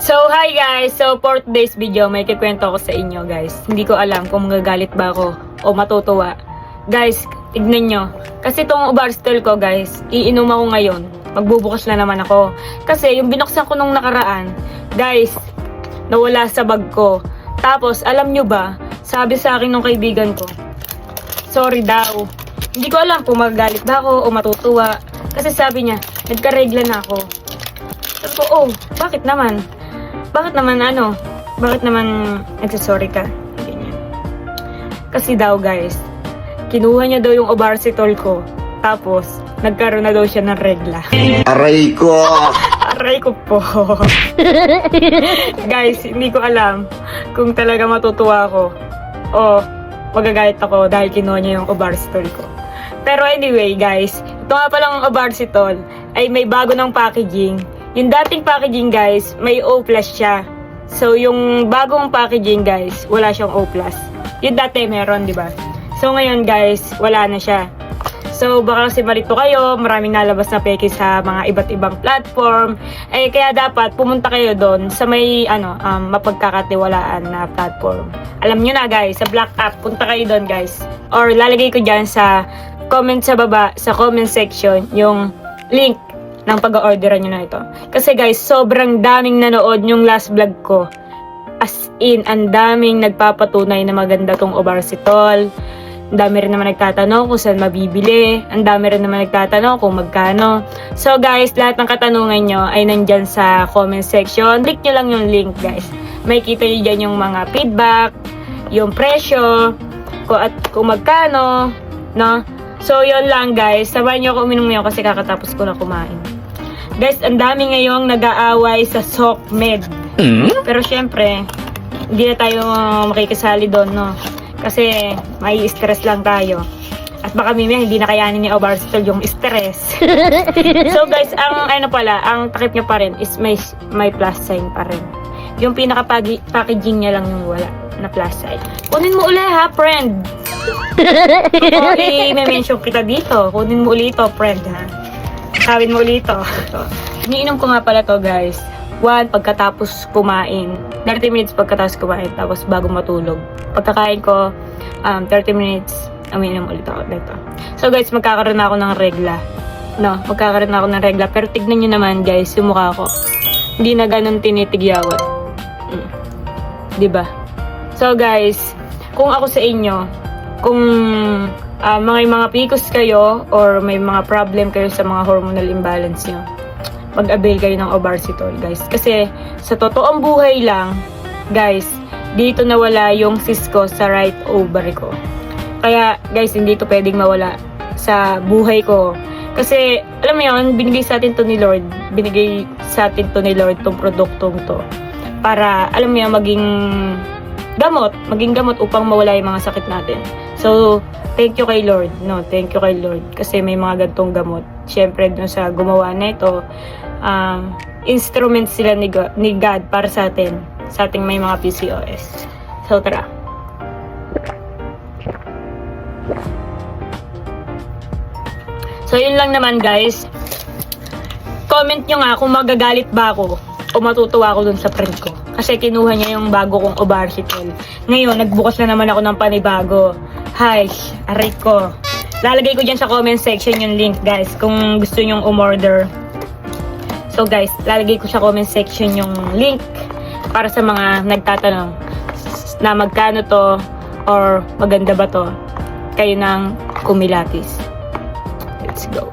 So, hi guys! So, for today's video, may kikwento ko sa inyo guys. Hindi ko alam kung magagalit ba ako o matutuwa. Guys, tignan nyo. Kasi itong Ubarsitol ko guys, iinom ako ngayon. Magbubukas na naman ako. Kasi yung binuksan ko nung nakaraan, guys, nawala sa bag ko. Tapos, alam nyo ba, sabi sa akin ng kaibigan ko, sorry daw. Hindi ko alam kung magagalit ba ako o matutuwa. Kasi sabi niya, nagka-regla na ako. Sabi ko, oh, bakit naman? Bakit naman nagsasorry ka? Ganyan. Kasi daw guys, kinuha niya daw yung Ubarsitol ko. Tapos, nagkaroon na daw siya ng regla. Aray ko! Aray ko po. Guys, hindi ko alam kung talaga matutuwa ako o magagalit ako dahil kinuha niya yung Ubarsitol ko. Pero anyway guys, ito nga palang Ubarsitol ay may bago ng packaging. Yung dating packaging guys, may O+ siya. So yung bagong packaging guys, wala siyang O+. Yung dati meron, di ba? So ngayon guys, wala na siya. So baka kasi malito kayo, maraming nalabas na peke sa mga iba't ibang platform. Eh kaya dapat pumunta kayo doon sa may mapagkakatiwalaan na platform. Alam nyo na guys, sa Black App, punta kayo doon guys. Or lalagay ko dyan sa comment sa baba, sa comment section, yung link ng pag-orderan nyo na ito. Kasi guys, sobrang daming nanood yung last vlog ko. As in, ang daming nagpapatunay na maganda tong Ubarsitol. Ang dami rin naman nagtatanong kung saan mabibili. Ang dami rin naman nagtatanong kung magkano. So guys, lahat ng katanungan nyo ay nandyan sa comment section. Click nyo lang yung link guys. May kita nyo dyan yung mga feedback, yung presyo, kung magkano, no? So yun lang guys. Sabayan nyo ako uminom ngayon kasi kakatapos ko na kumain. Guys, ang dami ngayong nag-aaway sa SOCMED. Pero syempre, hindi na tayo makikisali doon, no? Kasi may stress lang tayo. At baka hindi na kayanin ni Ubarsitol yung stress. So guys, ang takip niya pa rin is may plus sign pa rin. Yung pinaka-packaging niya lang yung wala na plus sign. Kunin mo uli ha, friend! I-mention kita dito. Kunin mo ulit ito, friend ha. Kawin mo ulit ito. Iniinom ko nga pala to guys. 1, pagkatapos kumain. 30 minutes pagkatapos kumain. Tapos bago matulog. Pagkakain ko, 30 minutes, umiinom ulit ako dito. So guys, magkakaroon na ako ng regla. No, magkakaroon na ako ng regla. Pero tignan nyo naman guys, yung mukha ko. Hindi na ganun tinitigyawan. Diba? So guys, kung ako sa inyo, kung mga PCOS kayo or may mga problem kayo sa mga hormonal imbalance nyo, mag-avail kayo ng Ubarsitol guys. Kasi sa totoong buhay lang, guys, dito nawala yung cyst ko sa right ovary ko. Kaya guys, hindi to pwedeng mawala sa buhay ko. Kasi alam mo yun, binigay sa atin to ni Lord. Binigay sa atin to ni Lord tong produktong to. Para alam mo yun, maging gamot upang mawala yung mga sakit natin. So, thank you kay Lord. No, thank you kay Lord. Kasi may mga gantong gamot. Siyempre, dun sa gumawa na ito, instruments sila ni God para sa atin. Sa ating may mga PCOS. So, tara. So, yun lang naman guys. Comment nyo nga kung magagalit ba ako o matutuwa ako dun sa friend ko. Kasi kinuha niya yung bago kong Ubarsitol. Ngayon, nagbukas na naman ako ng panibago. Hi, aray ko. Lalagay ko dyan sa comment section yung link guys kung gusto nyong umorder. So guys, lalagay ko sa comment section yung link para sa mga nagtatanong na magkano to or maganda ba to. Kayo ng kumilatis. Let's go.